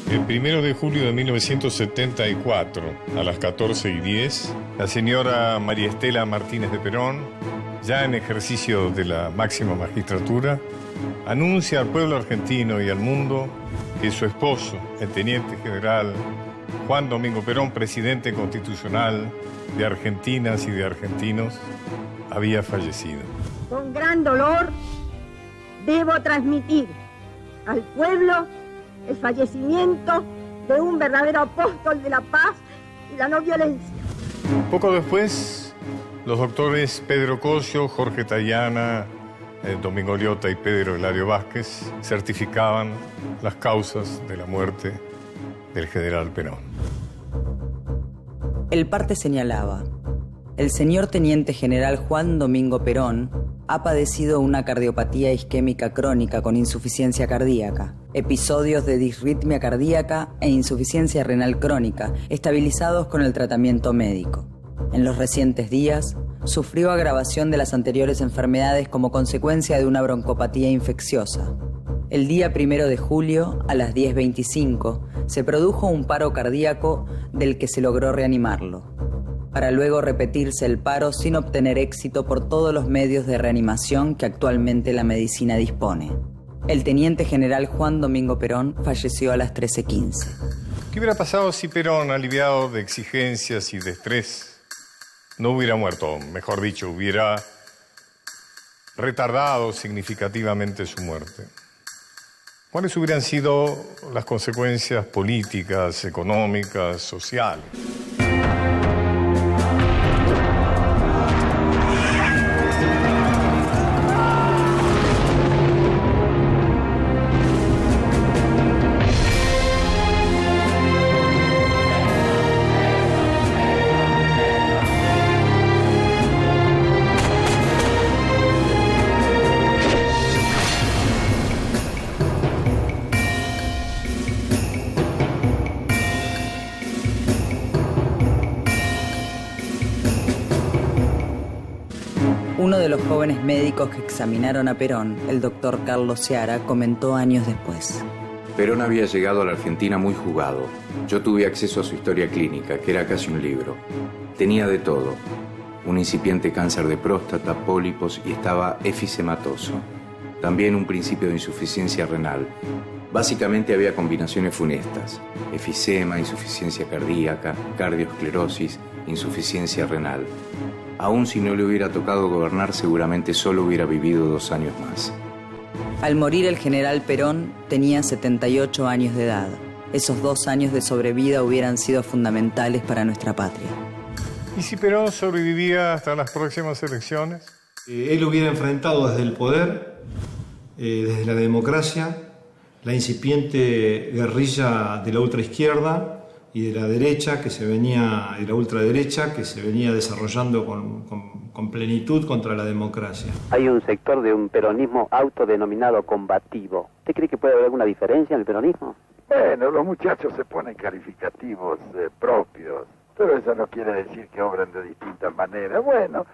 El 1 de julio de 1974, a las 14:10, la señora María Estela Martínez de Perón, ya en ejercicio de la máxima magistratura, anuncia al pueblo argentino y al mundo que su esposo, el teniente general Juan Domingo Perón, presidente constitucional de Argentinas y de argentinos, había fallecido. Con gran dolor debo transmitir al pueblo el fallecimiento de un verdadero apóstol de la paz y la no violencia. Poco después, los doctores Pedro Cosio, Jorge Tayana, Domingo Liotta y Pedro Hilario Vázquez certificaban las causas de la muerte del general Perón. El parte señalaba: el señor teniente general Juan Domingo Perón ha padecido una cardiopatía isquémica crónica con insuficiencia cardíaca, episodios de disritmia cardíaca e insuficiencia renal crónica, estabilizados con el tratamiento médico. En los recientes días, sufrió agravación de las anteriores enfermedades como consecuencia de una broncopatía infecciosa. El día 1 de julio, a las 10:25, se produjo un paro cardíaco del que se logró reanimarlo, para luego repetirse el paro sin obtener éxito por todos los medios de reanimación que actualmente la medicina dispone. El teniente general Juan Domingo Perón falleció a las 13:15. ¿Qué hubiera pasado si Perón, aliviado de exigencias y de estrés, no hubiera muerto? Mejor dicho, hubiera retardado significativamente su muerte. ¿Cuáles hubieran sido las consecuencias políticas, económicas, sociales? Uno de los jóvenes médicos que examinaron a Perón, el doctor Carlos Seara, comentó años después: Perón había llegado a la Argentina muy jugado. Yo tuve acceso a su historia clínica, que era casi un libro. Tenía de todo: un incipiente cáncer de próstata, pólipos y estaba efisematoso. También un principio de insuficiencia renal. Básicamente había combinaciones funestas: efisema, insuficiencia cardíaca, cardioesclerosis, insuficiencia renal. Aún si no le hubiera tocado gobernar, seguramente solo hubiera vivido 2 años más. Al morir el general Perón, tenía 78 años de edad. Esos 2 años de sobrevida hubieran sido fundamentales para nuestra patria. ¿Y si Perón sobrevivía hasta las próximas elecciones? Él hubiera enfrentado desde el poder, desde la democracia, la incipiente guerrilla de la ultraizquierda y de la derecha, que se venía, y la ultraderecha, que se venía desarrollando con plenitud contra la democracia. Hay un sector de un peronismo autodenominado combativo. ¿Usted cree que puede haber alguna diferencia en el peronismo? Bueno, los muchachos se ponen calificativos propios, pero eso no quiere decir que obren de distintas maneras. Bueno,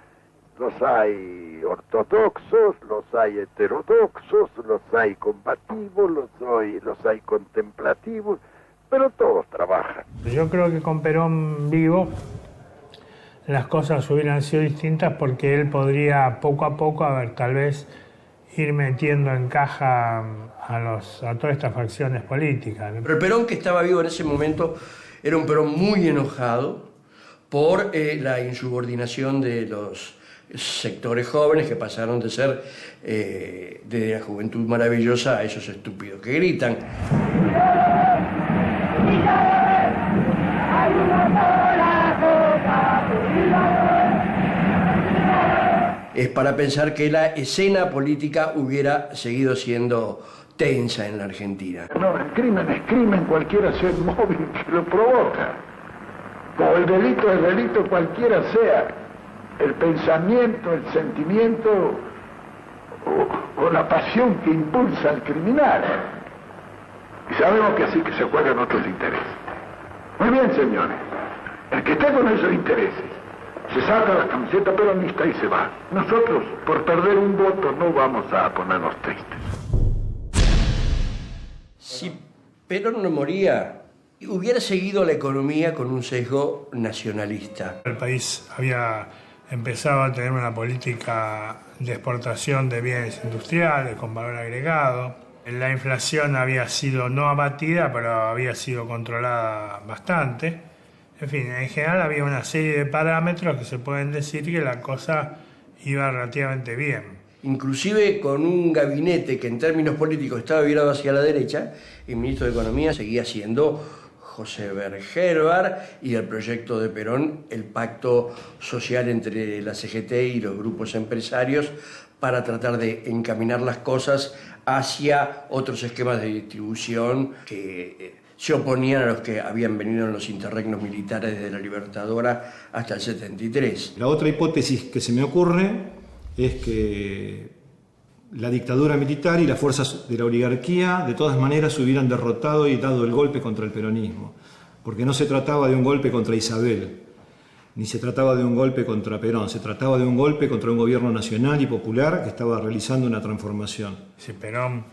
los hay ortodoxos, los hay heterodoxos, los hay combativos, los hay contemplativos, pero todos trabajan. Yo creo que con Perón vivo las cosas hubieran sido distintas, porque él podría poco a poco, tal vez, ir metiendo en caja a todas estas facciones políticas, ¿no? Pero el Perón que estaba vivo en ese momento era un Perón muy enojado por la insubordinación de los sectores jóvenes, que pasaron de ser de la juventud maravillosa a esos estúpidos que gritan. Es para pensar que la escena política hubiera seguido siendo tensa en la Argentina. No, el crimen es crimen, cualquiera sea el móvil que lo provoca. O el delito es delito, cualquiera sea el pensamiento, el sentimiento o la pasión que impulsa al criminal. Y sabemos que así que se juegan otros intereses. Muy bien, señores. El que esté con esos intereses se saca la camiseta peronista y se va. Nosotros, por perder un voto, no vamos a ponernos tristes. Si Perón no moría. Hubiera seguido la economía con un sesgo nacionalista. El país había empezado a tener una política de exportación de bienes industriales con valor agregado. La inflación había sido no abatida, pero había sido controlada bastante. En fin, en general había una serie de parámetros que se pueden decir que la cosa iba relativamente bien. Inclusive con un gabinete que en términos políticos estaba virado hacia la derecha, el ministro de Economía seguía siendo José Bergerbar, y el proyecto de Perón, el pacto social entre la CGT y los grupos empresarios para tratar de encaminar las cosas hacia otros esquemas de distribución que se oponían a los que habían venido en los interregnos militares desde la Libertadora hasta el 73. La otra hipótesis que se me ocurre es que la dictadura militar y las fuerzas de la oligarquía de todas maneras hubieran derrotado y dado el golpe contra el peronismo, porque no se trataba de un golpe contra Isabel, ni se trataba de un golpe contra Perón, se trataba de un golpe contra un gobierno nacional y popular que estaba realizando una transformación. Si Perón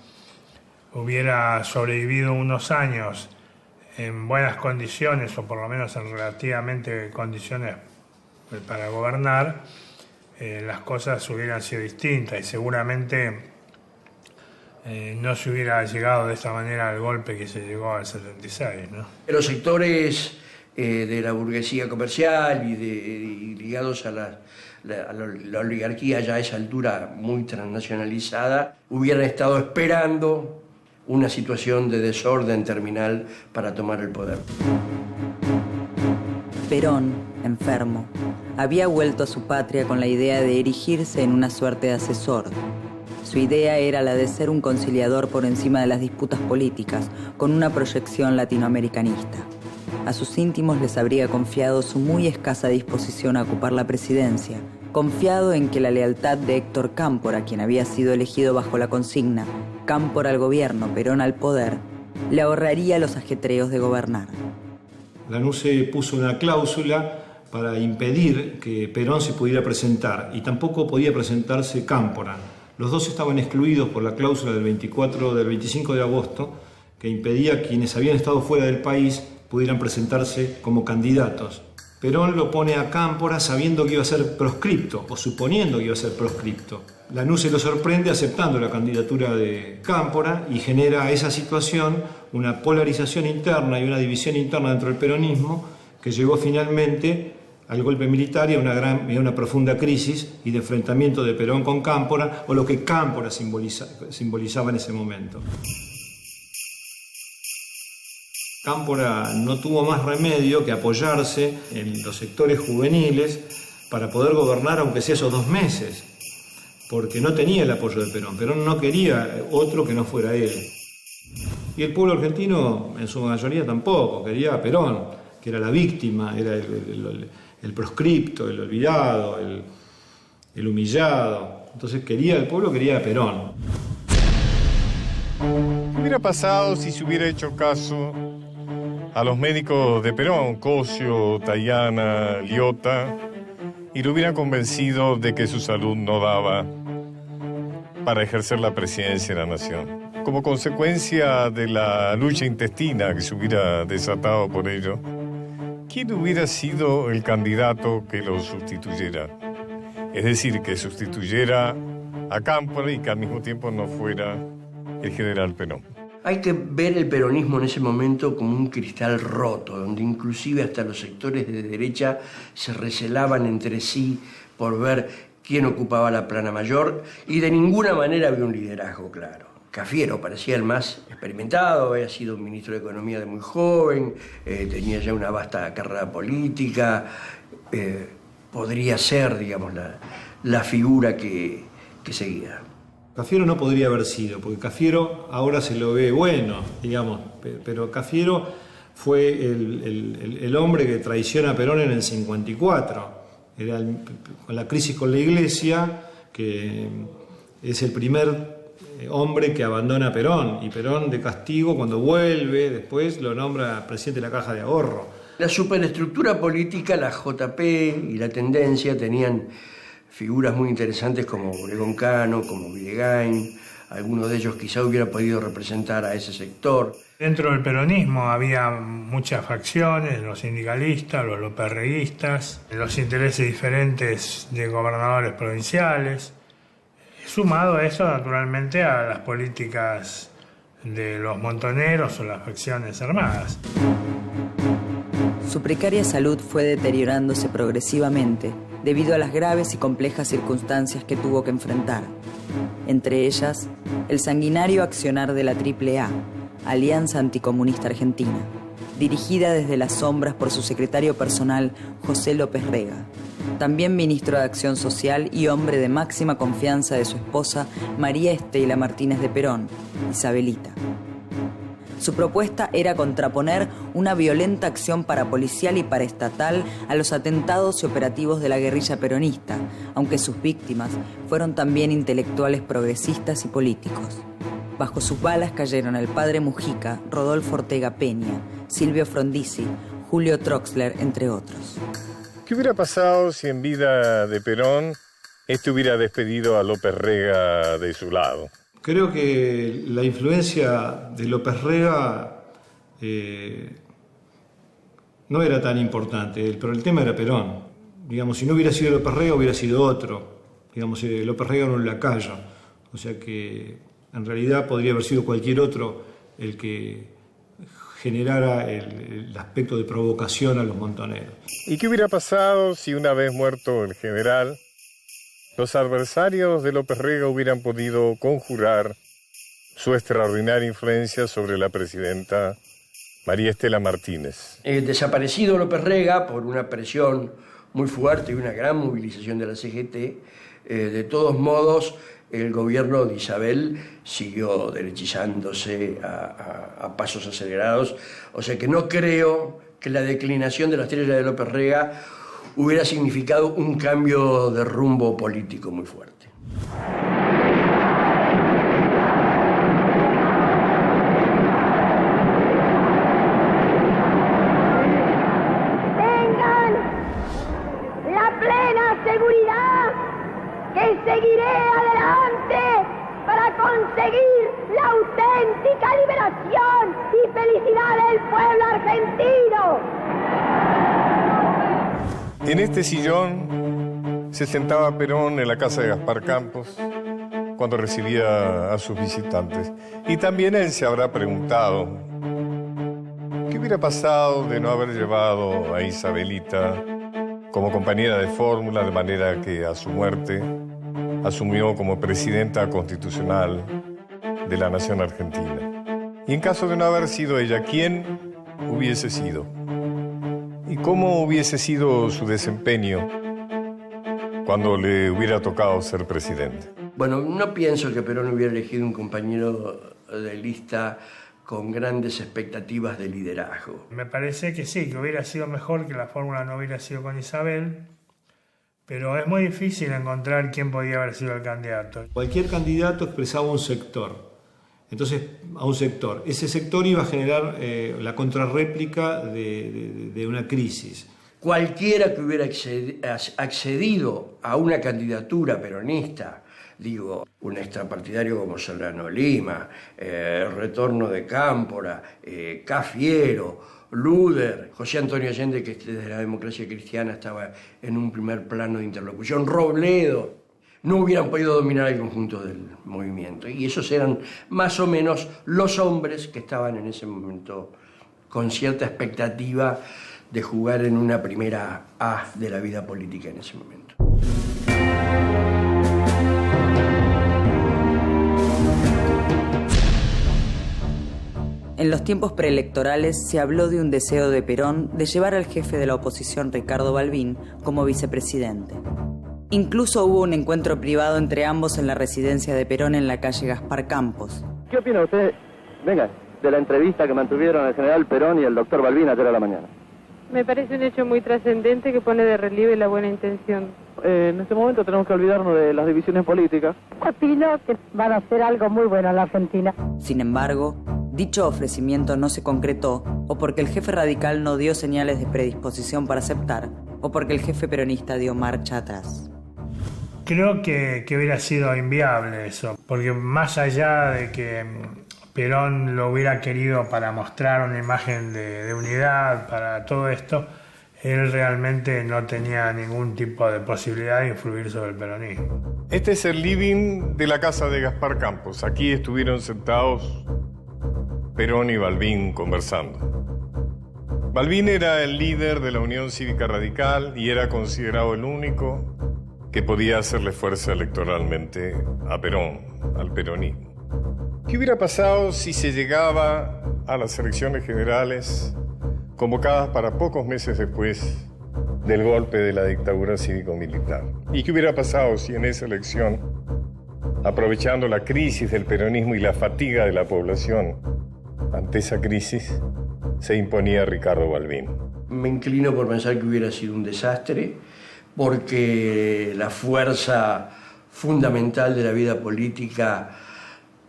hubiera sobrevivido unos años en buenas condiciones, o por lo menos en relativamente condiciones para gobernar, las cosas hubieran sido distintas y seguramente no se hubiera llegado de esta manera al golpe que se llegó al 76, ¿no? Los sectores de la burguesía comercial y ligados a la oligarquía ya a esa altura muy transnacionalizada hubieran estado esperando una situación de desorden terminal para tomar el poder. Perón, enfermo, había vuelto a su patria con la idea de erigirse en una suerte de asesor. Su idea era la de ser un conciliador por encima de las disputas políticas, con una proyección latinoamericanista. A sus íntimos les habría confiado su muy escasa disposición a ocupar la presidencia, confiado en que la lealtad de Héctor Cámpora, quien había sido elegido bajo la consigna Cámpora al gobierno, Perón al poder, le ahorraría los ajetreos de gobernar. Lanusse puso una cláusula para impedir que Perón se pudiera presentar, y tampoco podía presentarse Cámpora. Los dos estaban excluidos por la cláusula del 25 de agosto, que impedía a quienes habían estado fuera del país pudieran presentarse como candidatos. Perón lo pone a Cámpora sabiendo que iba a ser proscripto, o suponiendo que iba a ser proscripto. Lanusse lo sorprende aceptando la candidatura de Cámpora y genera esa situación una polarización interna y una división interna dentro del peronismo que llegó finalmente al golpe militar y a una profunda crisis y de enfrentamiento de Perón con Cámpora, o lo que Cámpora simbolizaba en ese momento. Cámpora no tuvo más remedio que apoyarse en los sectores juveniles para poder gobernar, aunque sea esos 2 meses, porque no tenía el apoyo de Perón. Perón no quería otro que no fuera él. Y el pueblo argentino, en su mayoría, tampoco. Quería a Perón, que era la víctima, era el proscripto, el olvidado, el humillado. Entonces el pueblo quería a Perón. ¿Qué hubiera pasado si se hubiera hecho caso a los médicos de Perón, Cosio, Tayana, Liotta, y lo hubieran convencido de que su salud no daba para ejercer la presidencia de la nación? Como consecuencia de la lucha intestina que se hubiera desatado por ello, ¿quién hubiera sido el candidato que lo sustituyera? Es decir, que sustituyera a Cámpora y que al mismo tiempo no fuera el general Perón. Hay que ver el peronismo en ese momento como un cristal roto, donde inclusive hasta los sectores de derecha se recelaban entre sí por ver quién ocupaba la plana mayor, y de ninguna manera había un liderazgo claro. Cafiero parecía el más experimentado, había sido un ministro de Economía de muy joven, tenía ya una vasta carrera política, podría ser, digamos, la figura que seguía. Cafiero no podría haber sido, porque Cafiero ahora se lo ve bueno, digamos, pero Cafiero fue el hombre que traiciona a Perón en el 54. Era con la crisis con la Iglesia, que es el primer hombre que abandona a Perón, y Perón de castigo, cuando vuelve, después lo nombra presidente de la Caja de Ahorro. La superestructura política, la JP y la Tendencia tenían figuras muy interesantes como Obregón Cano, como Videgain. Alguno de ellos quizá hubiera podido representar a ese sector. Dentro del peronismo había muchas facciones, los sindicalistas, los loperreguistas, los intereses diferentes de gobernadores provinciales, sumado a eso naturalmente a las políticas de los montoneros o las facciones armadas. Su precaria salud fue deteriorándose progresivamente debido a las graves y complejas circunstancias que tuvo que enfrentar. Entre ellas, el sanguinario accionar de la AAA, Alianza Anticomunista Argentina, dirigida desde las sombras por su secretario personal, José López Rega, también ministro de Acción Social y hombre de máxima confianza de su esposa María Estela Martínez de Perón, Isabelita. Su propuesta era contraponer una violenta acción parapolicial y paraestatal a los atentados y operativos de la guerrilla peronista, aunque sus víctimas fueron también intelectuales progresistas y políticos. Bajo sus balas cayeron el padre Mujica, Rodolfo Ortega Peña, Silvio Frondizi, Julio Troxler, entre otros. ¿Qué hubiera pasado si en vida de Perón hubiera despedido a López Rega de su lado? Creo que la influencia de López Rega no era tan importante, pero el tema era Perón. Digamos, si no hubiera sido López Rega, hubiera sido otro. Digamos, López Rega era un lacayo. O sea que en realidad podría haber sido cualquier otro el que generara el aspecto de provocación a los montoneros. ¿Y qué hubiera pasado si una vez muerto el general, los adversarios de López Rega hubieran podido conjurar su extraordinaria influencia sobre la presidenta María Estela Martínez? El desaparecido López Rega, por una presión muy fuerte y una gran movilización de la CGT, de todos modos, el gobierno de Isabel siguió derechizándose a pasos acelerados. O sea que no creo que la declinación de la estrella de López Rega hubiera significado un cambio de rumbo político muy fuerte. Tengan la plena seguridad que seguiré adelante para conseguir la auténtica liberación y felicidad del pueblo argentino. En este sillón se sentaba Perón en la casa de Gaspar Campos cuando recibía a sus visitantes. Y también él se habrá preguntado qué hubiera pasado de no haber llevado a Isabelita como compañera de fórmula, de manera que a su muerte asumió como presidenta constitucional de la nación argentina. Y en caso de no haber sido ella, ¿quién hubiese sido? ¿Y cómo hubiese sido su desempeño cuando le hubiera tocado ser presidente? Bueno, no pienso que Perón hubiera elegido un compañero de lista con grandes expectativas de liderazgo. Me parece que sí, que hubiera sido mejor que la fórmula no hubiera sido con Isabel, pero es muy difícil encontrar quién podía haber sido el candidato. Cualquier candidato expresaba un sector. Entonces, a un sector. Ese sector iba a generar la contrarréplica de una crisis. Cualquiera que hubiera accedido a una candidatura peronista, digo, un extrapartidario como Serrano Lima, Retorno de Cámpora, Cafiero, Luder, José Antonio Allende, que desde la democracia cristiana estaba en un primer plano de interlocución, Robledo, no hubieran podido dominar el conjunto del movimiento. Y esos eran más o menos los hombres que estaban en ese momento con cierta expectativa de jugar en una primera A de la vida política en ese momento. En los tiempos preelectorales se habló de un deseo de Perón de llevar al jefe de la oposición, Ricardo Balbín, como vicepresidente. Incluso hubo un encuentro privado entre ambos en la residencia de Perón en la calle Gaspar Campos. ¿Qué opina usted, venga, de la entrevista que mantuvieron el general Perón y el doctor Balbín ayer a la mañana? Me parece un hecho muy trascendente que pone de relieve la buena intención. En este momento tenemos que olvidarnos de las divisiones políticas. Opino que van a hacer algo muy bueno en la Argentina. Sin embargo, dicho ofrecimiento no se concretó, o porque el jefe radical no dio señales de predisposición para aceptar, o porque el jefe peronista dio marcha atrás. Creo que hubiera sido inviable eso, porque más allá de que Perón lo hubiera querido para mostrar una imagen de unidad, para todo esto, él realmente no tenía ningún tipo de posibilidad de influir sobre el peronismo. Este es el living de la casa de Gaspar Campos. Aquí estuvieron sentados Perón y Balbín conversando. Balbín era el líder de la Unión Cívica Radical y era considerado el único que podía hacerle fuerza electoralmente a Perón, al peronismo. ¿Qué hubiera pasado si se llegaba a las elecciones generales convocadas para pocos meses después del golpe de la dictadura cívico-militar? ¿Y qué hubiera pasado si en esa elección, aprovechando la crisis del peronismo y la fatiga de la población ante esa crisis, se imponía Ricardo Balbín? Me inclino por pensar que hubiera sido un desastre, porque la fuerza fundamental de la vida política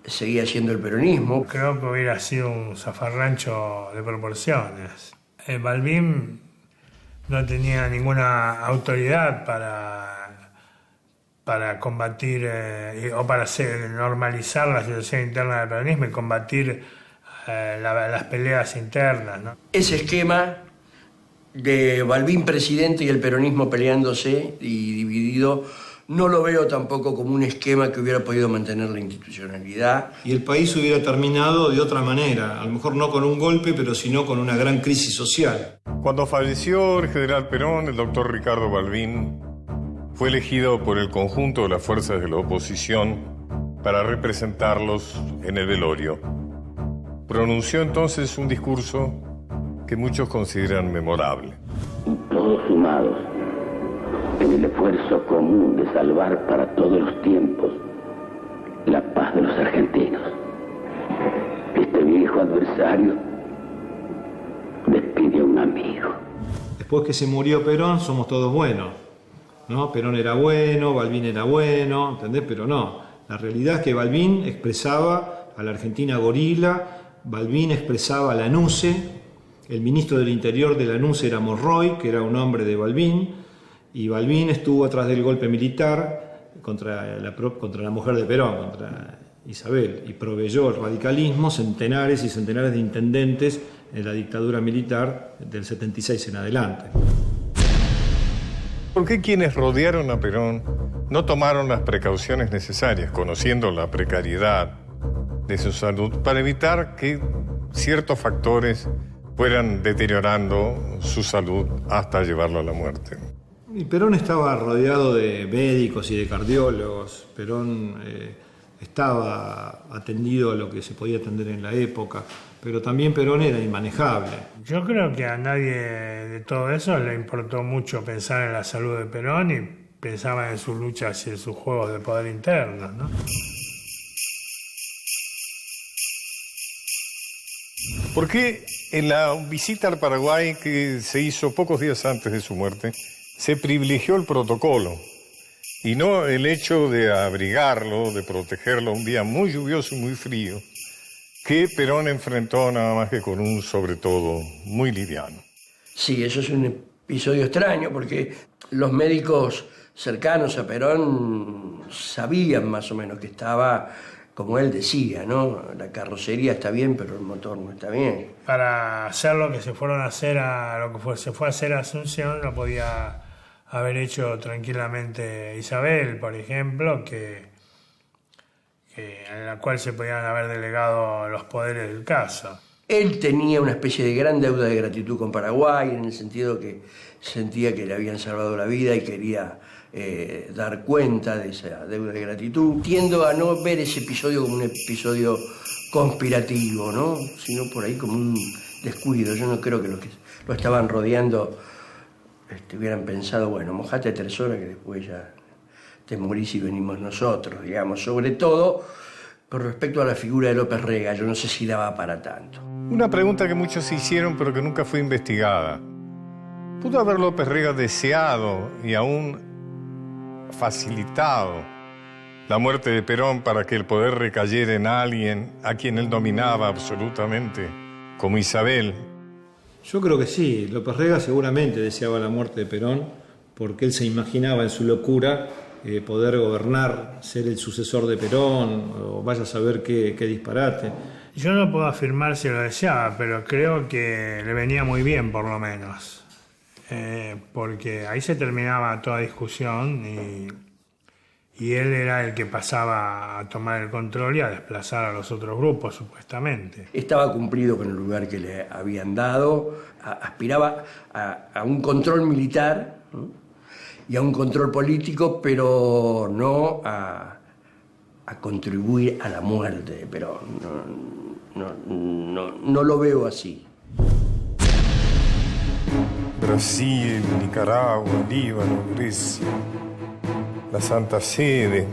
seguía siendo el peronismo. Creo que hubiera sido un zafarrancho de proporciones. Balbín no tenía ninguna autoridad para combatir o para normalizar la situación interna del peronismo y combatir las peleas internas, ¿no? Ese esquema de Balbín presidente y el peronismo peleándose y dividido, no lo veo tampoco como un esquema que hubiera podido mantener la institucionalidad. Y el país hubiera terminado de otra manera, a lo mejor no con un golpe, pero sino con una gran crisis social. Cuando falleció el general Perón, el doctor Ricardo Balbín fue elegido por el conjunto de las fuerzas de la oposición para representarlos en el velorio. Pronunció entonces un discurso que muchos consideran memorable. Todos sumados en el esfuerzo común de salvar para todos los tiempos la paz de los argentinos. Este viejo adversario despide a un amigo. Después que se murió Perón, somos todos buenos, ¿no? Perón era bueno, Balbín era bueno, ¿entendés? Pero no. La realidad es que Balbín expresaba a la Argentina gorila, Balbín expresaba a la NUCE, el ministro del Interior de la NUCE era Monroy, que era un hombre de Balbín, y Balbín estuvo atrás del golpe militar contra la mujer de Perón, contra Isabel, y proveyó el radicalismo centenares y centenares de intendentes en la dictadura militar del 76 en adelante. ¿Por qué quienes rodearon a Perón no tomaron las precauciones necesarias, conociendo la precariedad de su salud, para evitar que ciertos factores fueran deteriorando su salud hasta llevarlo a la muerte? Y Perón estaba rodeado de médicos y de cardiólogos. Perón estaba atendido a lo que se podía atender en la época, pero también Perón era inmanejable. Yo creo que a nadie de todo eso le importó mucho pensar en la salud de Perón y pensaba en sus luchas y en sus juegos de poder internos, ¿no? ¿Por qué en la visita al Paraguay que se hizo pocos días antes de su muerte se privilegió el protocolo y no el hecho de abrigarlo, de protegerlo un día muy lluvioso y muy frío, que Perón enfrentó nada más que con un sobre todo muy liviano? Sí, eso es un episodio extraño porque los médicos cercanos a Perón sabían más o menos que estaba, como él decía, ¿no? La carrocería está bien, pero el motor no está bien. Para hacer lo que se fueron a hacer se fue a hacer a Asunción, lo podía haber hecho tranquilamente Isabel, por ejemplo, en la cual se podían haber delegado los poderes del caso. Él tenía una especie de gran deuda de gratitud con Paraguay, en el sentido que sentía que le habían salvado la vida y quería dar cuenta de esa deuda de gratitud. Tiendo a no ver ese episodio como un episodio conspirativo, ¿no? Sino por ahí como un descuido. Yo no creo que los que lo estaban rodeando hubieran pensado, bueno, mojate 3 horas que después ya te morís y venimos nosotros, digamos. Sobre todo con respecto a la figura de López Rega, yo no sé si daba para tanto. Una pregunta que muchos se hicieron pero que nunca fue investigada. ¿Pudo haber López Rega deseado y aún facilitado la muerte de Perón para que el poder recayera en alguien a quien él dominaba absolutamente, como Isabel? Yo creo que sí. López Rega seguramente deseaba la muerte de Perón porque él se imaginaba en su locura poder gobernar, ser el sucesor de Perón, o vaya a saber qué disparate. Yo no puedo afirmar si lo deseaba, pero creo que le venía muy bien, por lo menos. Porque ahí se terminaba toda discusión y él era el que pasaba a tomar el control y a desplazar a los otros grupos, supuestamente. Estaba cumplido con el lugar que le habían dado, aspiraba a un control militar, ¿no? Y a un control político, pero no a contribuir a la muerte de Perón. No lo veo así. Brasil, Nicaragua, Líbano, Grecia, la Santa Sede.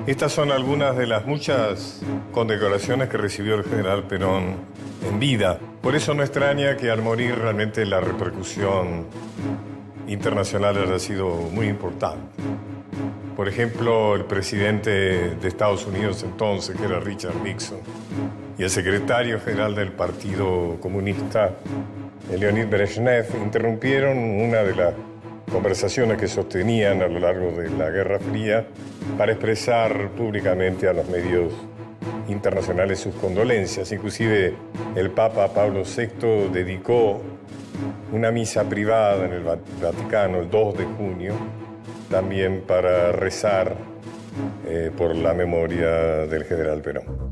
Estas son algunas de las muchas condecoraciones que recibió el general Perón en vida. Por eso no extraña que al morir realmente la repercusión internacional haya sido muy importante. Por ejemplo, el presidente de Estados Unidos entonces, que era Richard Nixon, y el secretario general del Partido Comunista, Leonid Brezhnev, interrumpieron una de las conversaciones que sostenían a lo largo de la Guerra Fría para expresar públicamente a los medios internacionales sus condolencias. Inclusive el Papa Pablo VI dedicó una misa privada en el Vaticano el 2 de junio, también para rezar por la memoria del general Perón.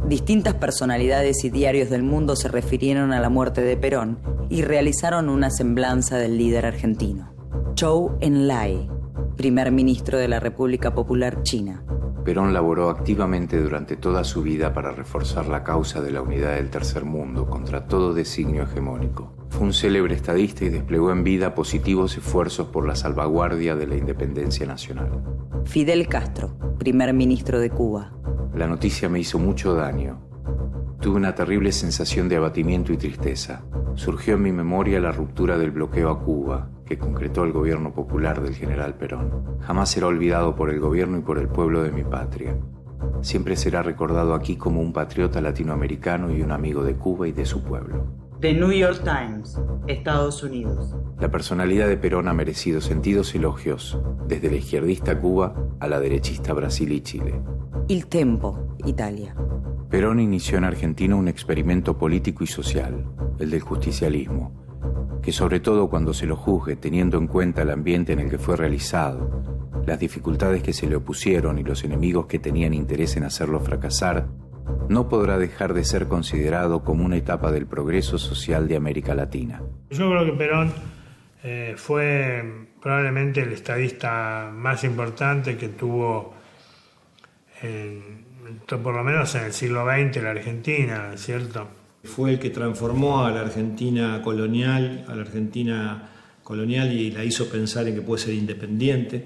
Distintas personalidades y diarios del mundo se refirieron a la muerte de Perón y realizaron una semblanza del líder argentino. Zhou Enlai, primer ministro de la República Popular China. Perón laboró activamente durante toda su vida para reforzar la causa de la unidad del tercer mundo contra todo designio hegemónico. Fue un célebre estadista y desplegó en vida positivos esfuerzos por la salvaguardia de la independencia nacional. Fidel Castro, primer ministro de Cuba. La noticia me hizo mucho daño. Tuve una terrible sensación de abatimiento y tristeza. Surgió en mi memoria la ruptura del bloqueo a Cuba, que concretó el gobierno popular del general Perón. Jamás será olvidado por el gobierno y por el pueblo de mi patria. Siempre será recordado aquí como un patriota latinoamericano y un amigo de Cuba y de su pueblo. The New York Times, Estados Unidos. La personalidad de Perón ha merecido sentidos elogios, desde la izquierdista Cuba a la derechista Brasil y Chile. Il Tempo, Italia. Perón inició en Argentina un experimento político y social, el del justicialismo, que sobre todo cuando se lo juzgue teniendo en cuenta el ambiente en el que fue realizado, las dificultades que se le opusieron y los enemigos que tenían interés en hacerlo fracasar, no podrá dejar de ser considerado como una etapa del progreso social de América Latina. Yo creo que Perón fue probablemente el estadista más importante que tuvo, por lo menos en el siglo XX, la Argentina, ¿cierto? Fue el que transformó a la Argentina colonial y la hizo pensar en que puede ser independiente.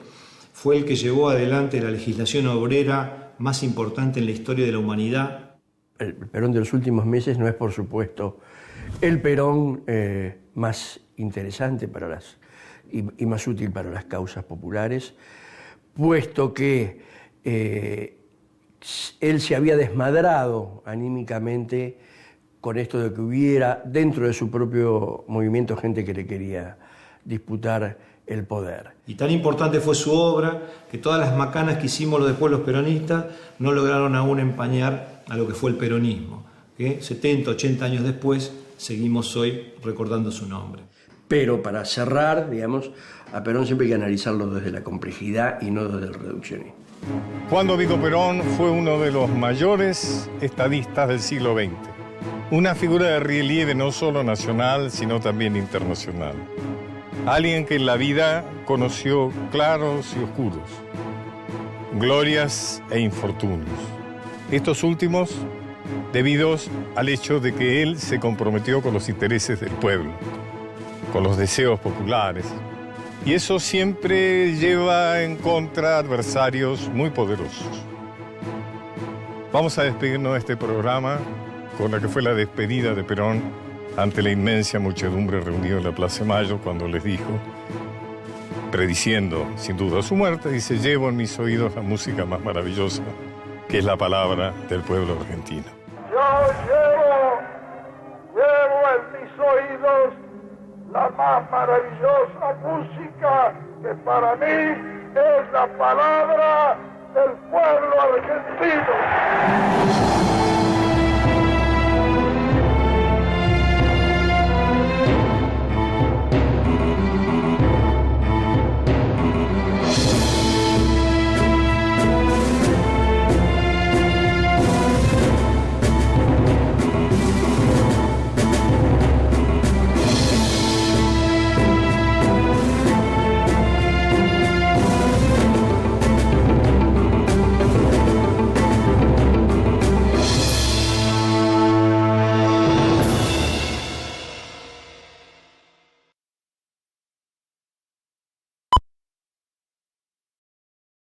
Fue el que llevó adelante la legislación obrera más importante en la historia de la humanidad. El Perón de los últimos meses no es, por supuesto, el Perón más interesante para y más útil para las causas populares, puesto que él se había desmadrado anímicamente con esto de que hubiera dentro de su propio movimiento gente que le quería disputar el poder. Y tan importante fue su obra que todas las macanas que hicimos los pueblos peronistas no lograron aún empañar a lo que fue el peronismo, que 70, 80 años después seguimos hoy recordando su nombre. Pero para cerrar, digamos, a Perón siempre hay que analizarlo desde la complejidad y no desde el reduccionismo. Juan Domingo Perón fue uno de los mayores estadistas del siglo XX. Una figura de relieve no solo nacional, sino también internacional. Alguien que en la vida conoció claros y oscuros, glorias e infortunios. Estos últimos debidos al hecho de que él se comprometió con los intereses del pueblo, con los deseos populares. Y eso siempre lleva en contra adversarios muy poderosos. Vamos a despedirnos de este programa con la que fue la despedida de Perón ante la inmensa muchedumbre reunida en la Plaza de Mayo cuando les dijo, prediciendo sin duda su muerte, dice: llevo en mis oídos la música más maravillosa, que es la palabra del pueblo argentino. Yo llevo en mis oídos la más maravillosa música que para mí es la palabra del pueblo argentino.